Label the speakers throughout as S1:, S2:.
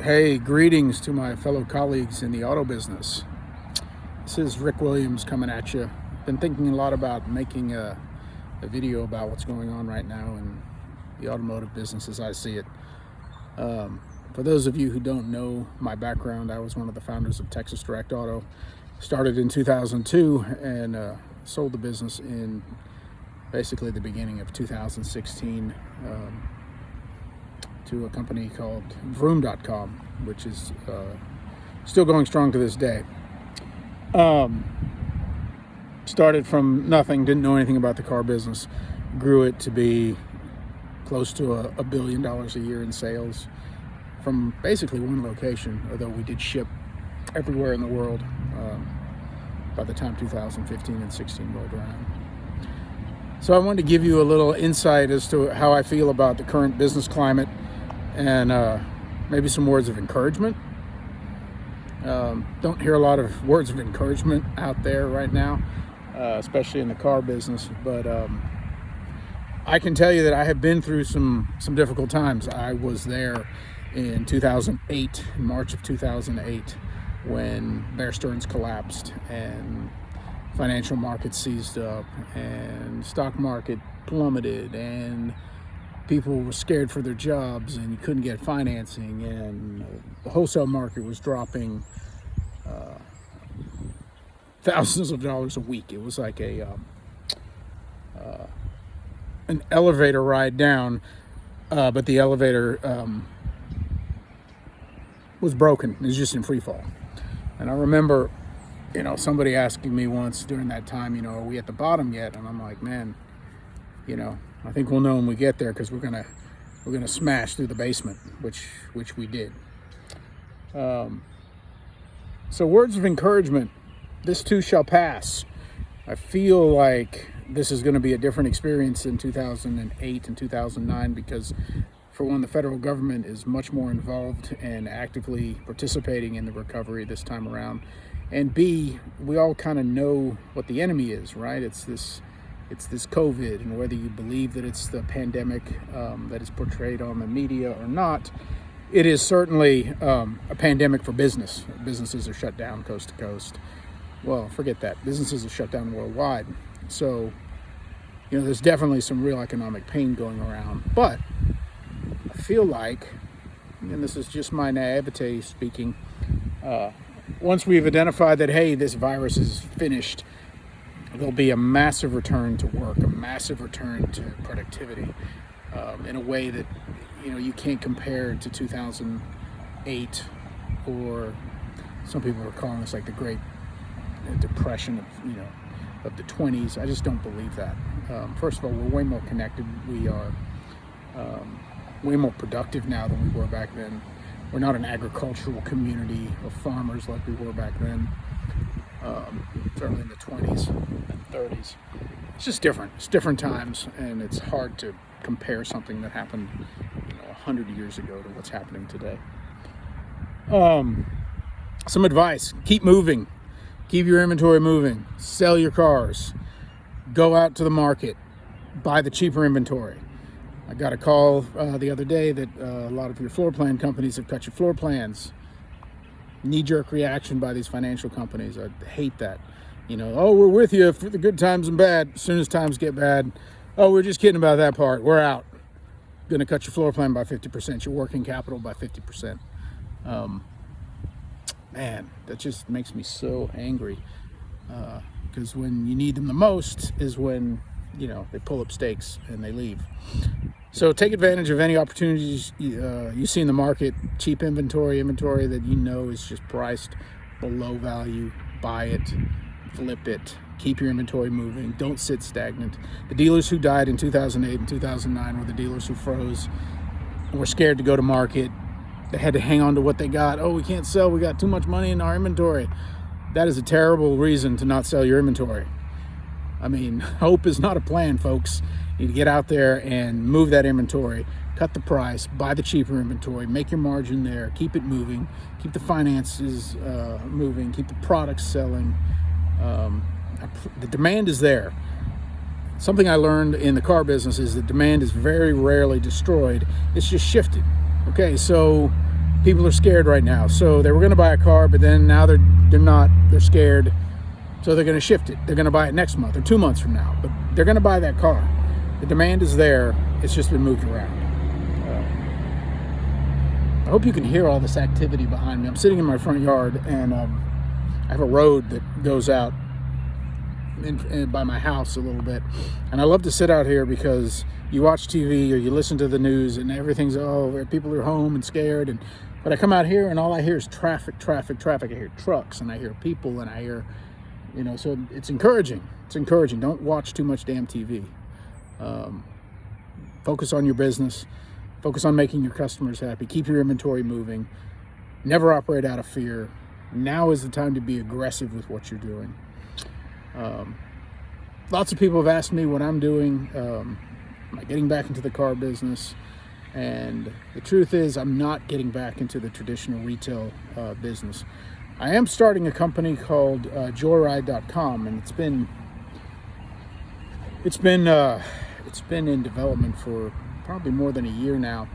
S1: Hey, greetings to my fellow colleagues in the auto business. This is Rick Williams coming at you. Been thinking a lot about making a video about what's going on right now in the automotive business as I see it. For those of you who don't know my background, I was one of the founders of Texas Direct Auto. Started in 2002 and sold the business in basically the beginning of 2016. To a company called Vroom.com, which is still going strong to this day. Started from nothing, didn't know anything about the car business, grew it to be close to $1 billion a year in sales from basically one location, although we did ship everywhere in the world by the time 2015 and 16 rolled around. So I wanted to give you a little insight as to how I feel about the current business climate and maybe some words of encouragement. Don't hear a lot of words of encouragement out there right now, especially in the car business, but I can tell you that I have been through some difficult times. I was there in 2008, in March of 2008, when Bear Stearns collapsed and financial markets seized up and stock market plummeted and people were scared for their jobs and you couldn't get financing and the wholesale market was dropping thousands of dollars a week. It was like an elevator ride down, but the elevator was broken. It was just in free fall. And I remember somebody asking me once during that time, are we at the bottom yet? And I'm like, man, I think we'll know when we get there because we're gonna smash through the basement, which we did. So words of encouragement. This too shall pass. I feel like this is going to be a different experience in 2008 and 2009 because, for one, the federal government is much more involved and actively participating in the recovery this time around. And B, we all kind of know what the enemy is, right? It's this COVID, and whether you believe that it's the pandemic that is portrayed on the media or not, it is certainly a pandemic for business. Businesses are shut down coast to coast. Well, forget that. Businesses are shut down worldwide. So, there's definitely some real economic pain going around. But I feel like, and this is just my naivete speaking, once we've identified that, hey, this virus is finished, there'll be a massive return to work, a massive return to productivity in a way that, you can't compare to 2008, or some people are calling this like the Great Depression of the 20s. I just don't believe that. First of all, we're way more connected. We are way more productive now than we were back then. We're not an agricultural community of farmers like we were back then. Certainly in the 20s and 30s. It's just different. It's different times, and it's hard to compare something that happened 100 years ago to what's happening today. Some advice: keep moving. Keep your inventory moving. Sell your cars. Go out to the market. Buy the cheaper inventory. I got a call the other day that a lot of your floor plan companies have cut your floor plans. Knee-jerk reaction by these financial companies. I hate that. Oh, we're with you for the good times and bad. As soon as times get bad, oh, we're just kidding about that part. We're out. Going to cut your floor plan by 50%, your working capital by 50%. Man, that just makes me so angry. Because when you need them the most is when, they pull up stakes and they leave. So take advantage of any opportunities you see in the market. Cheap inventory that is just priced below value. Buy it, flip it, keep your inventory moving. Don't sit stagnant. The dealers who died in 2008 and 2009 were the dealers who froze and were scared to go to market. They had to hang on to what they got. Oh, we can't sell. We got too much money in our inventory. That is a terrible reason to not sell your inventory. I mean, hope is not a plan, folks. You need to get out there and move that inventory, cut the price, buy the cheaper inventory, make your margin there, keep it moving, keep the finances moving, keep the products selling. The demand is there. Something I learned in the car business is that demand is very rarely destroyed. It's just shifted. Okay, so People are scared right now. So they were going to buy a car, but then now they're not. They're scared. So they're going to shift it. They're going to buy it next month or 2 months from now. But they're going to buy that car. The demand is there. It's just been moved around. I hope you can hear all this activity behind me. I'm sitting in my front yard, and I have a road that goes out by my house a little bit. And I love to sit out here because you watch TV or you listen to the news and everything's, people are home and scared. But I come out here and all I hear is traffic. I hear trucks and I hear people and I hear, so it's encouraging. It's encouraging. Don't watch too much damn TV. Focus on your business. Focus on making your customers happy. Keep your inventory moving. Never operate out of fear. Now is the time to be aggressive with what you're doing. Lots of people have asked me what I'm doing. Am I getting back into the car business? And the truth is, I'm not getting back into the traditional retail business. I am starting a company called Joyride.com, and it's been in development for probably more than a year now.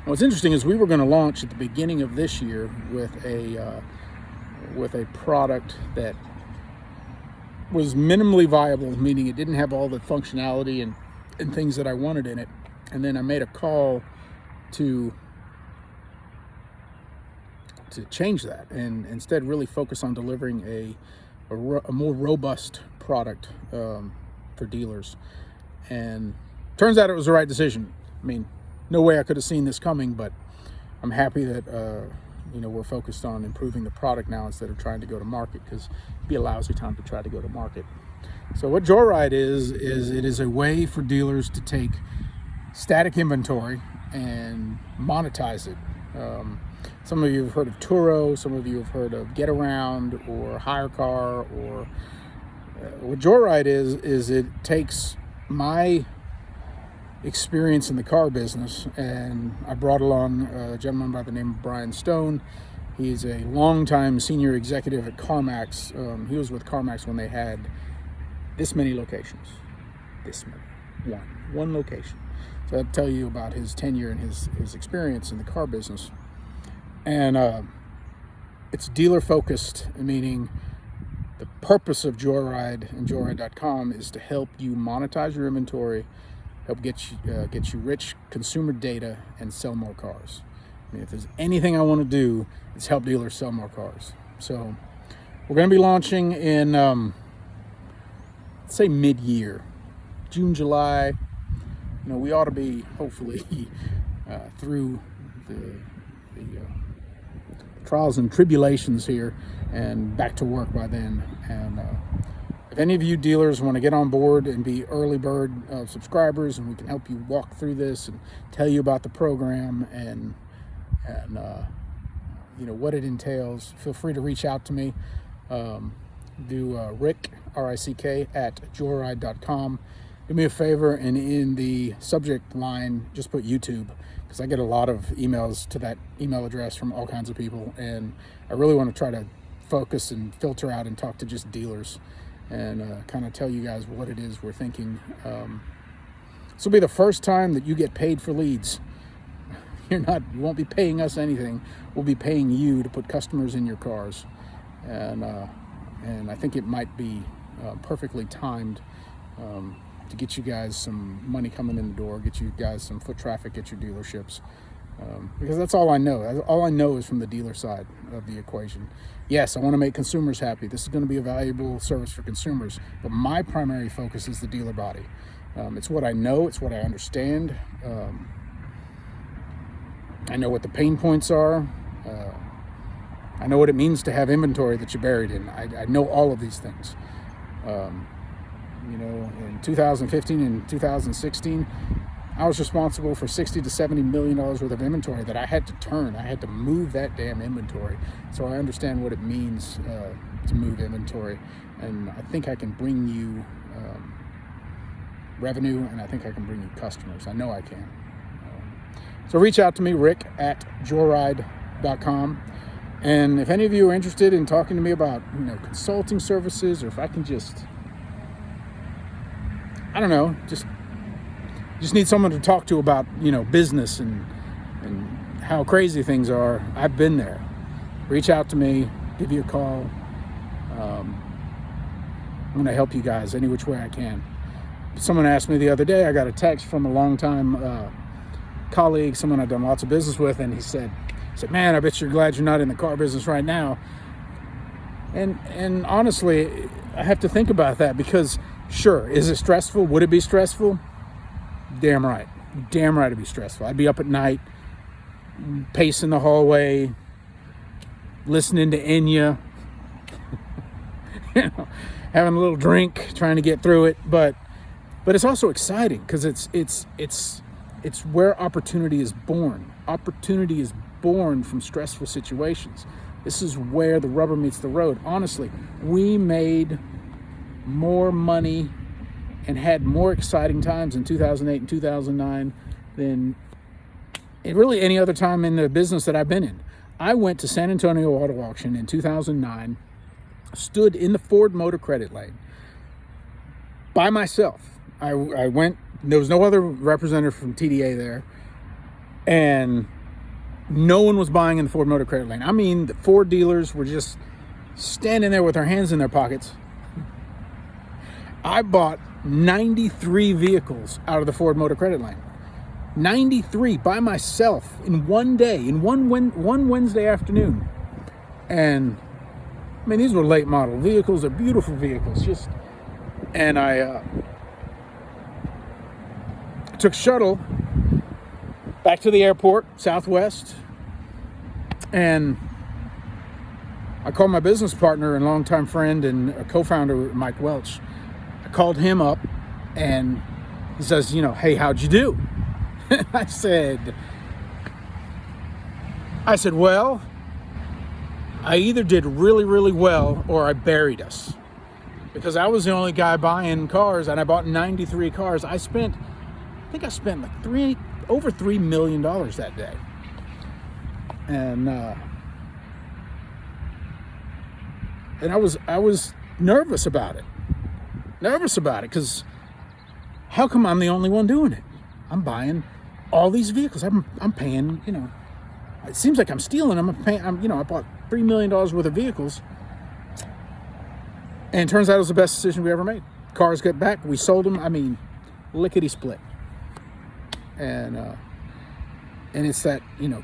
S1: What's interesting is we were going to launch at the beginning of this year with a product that was minimally viable, meaning it didn't have all the functionality and things that I wanted in it. And then I made a call to change that and instead really focus on delivering a more robust product for dealers. And turns out it was the right decision. I mean, no way I could have seen this coming, but I'm happy that we're focused on improving the product now instead of trying to go to market, because it'd be a lousy time to try to go to market. So what Joyride is it is a way for dealers to take static inventory and monetize it. Some of you have heard of Turo, some of you have heard of Get Around or Hire Car, or what Joyride is it takes my experience in the car business, and I brought along a gentleman by the name of Brian Stone. He's a longtime senior executive at CarMax. He was with CarMax when they had this many locations. One location. So I'll tell you about his tenure and his experience in the car business. And it's dealer focused, meaning the purpose of Joyride and Joyride.com is to help you monetize your inventory, help get you rich consumer data, and sell more cars. I mean, if there's anything I want to do, it's help dealers sell more cars. So we're going to be launching in, let's say mid-year, June, July. We ought to be hopefully through the trials and tribulations here and back to work by then. And if any of you dealers want to get on board and be early bird subscribers, and we can help you walk through this and tell you about the program and what it entails, feel free to reach out to me. Rick, R-I-C-K, at joyride.com. Do me a favor, and in the subject line, just put YouTube, because I get a lot of emails to that email address from all kinds of people, and I really want to try to focus and filter out and talk to just dealers and kind of tell you guys what it is we're thinking. This will be the first time that you get paid for leads. You won't be paying us anything. We'll be paying you to put customers in your cars, and I think it might be perfectly timed to get you guys some money coming in the door, get you guys some foot traffic at your dealerships, because that's all I know. All I know is from the dealer side of the equation. Yes, I want to make consumers happy. This is going to be a valuable service for consumers, but my primary focus is the dealer body. It's what I know. It's what I understand. I know what the pain points are. I know what it means to have inventory that you're buried in. I know all of these things. In 2015 and 2016, I was responsible for $60 to $70 million worth of inventory that I had to turn. I had to move that damn inventory. So I understand what it means to move inventory. And I think I can bring you revenue, and I think I can bring you customers. I know I can. So reach out to me, Rick, at joyride.com. And if any of you are interested in talking to me about, consulting services, or if I can just need someone to talk to about, business and how crazy things are, I've been there. Reach out to me, give you a call. I'm going to help you guys any which way I can. Someone asked me the other day, I got a text from a longtime colleague, someone I've done lots of business with, and he said, man, I bet you're glad you're not in the car business right now. And honestly, I have to think about that, because sure, is it stressful? Would it be stressful? Damn right. Damn right it'd be stressful. I'd be up at night, pacing the hallway, listening to Enya, having a little drink, trying to get through it. But it's also exciting, because it's where opportunity is born. Opportunity is born from stressful situations. This is where the rubber meets the road. Honestly, we made more money and had more exciting times in 2008 and 2009 than really any other time in the business that I've been in. I went to San Antonio Auto Auction in 2009, stood in the Ford Motor Credit lane by myself. I went, there was no other representative from TDA there, and no one was buying in the Ford Motor Credit lane. I mean, the Ford dealers were just standing there with their hands in their pockets. I bought 93 vehicles out of the Ford Motor Credit lane. 93 by myself in one day, in one Wednesday afternoon. And I mean, these were late model vehicles. They're beautiful vehicles. And I took shuttle back to the airport, Southwest, and I called my business partner and longtime friend and a co-founder, Mike Welch. I called him up, and he says, hey, how'd you do? I said, well, I either did really, really well or I buried us, because I was the only guy buying cars, and I bought 93 cars. I think I spent like over $3 million that day. And I was nervous about it. Because how come I'm the only one doing it? I'm buying all these vehicles. I'm paying, it seems like I'm stealing. I bought $3 million worth of vehicles. And it turns out it was the best decision we ever made. Cars got back, we sold them. I mean, lickety split. And it's that,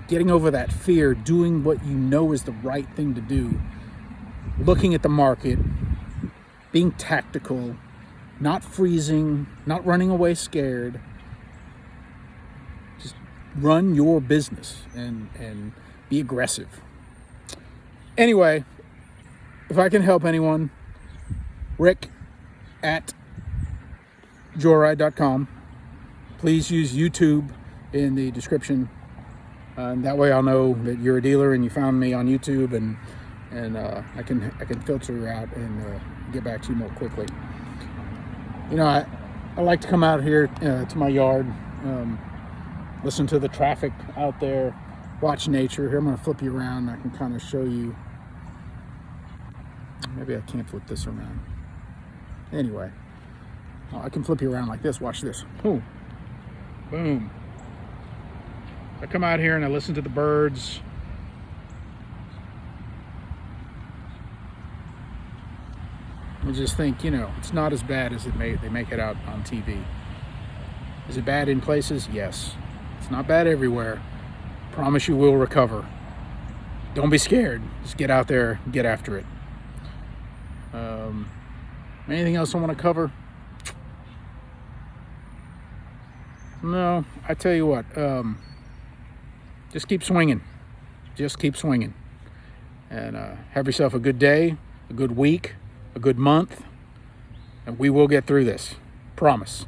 S1: getting over that fear, doing what you know is the right thing to do, looking at the market, being tactical, not freezing, not running away scared. Just run your business and be aggressive. Anyway, if I can help anyone, Rick at joyride.com. Please use YouTube in the description, and that way I'll know that you're a dealer and you found me on YouTube, and I can filter you out and get back to you more quickly. I like to come out here to my yard, listen to the traffic out there, watch nature. Here, I'm going to flip you around. I can kind of show you. Maybe I can't flip this around. Anyway, I can flip you around like this. Watch this. Ooh. Boom. I come out here and I listen to the birds. I just think, it's not as bad as they make it out on TV. Is it bad in places? Yes. It's not bad everywhere. Promise you will recover. Don't be scared. Just get out there, get after it. Anything else I want to cover? No, I tell you what, just keep swinging. Just keep swinging. And have yourself a good day, a good week, a good month, and we will get through this. Promise.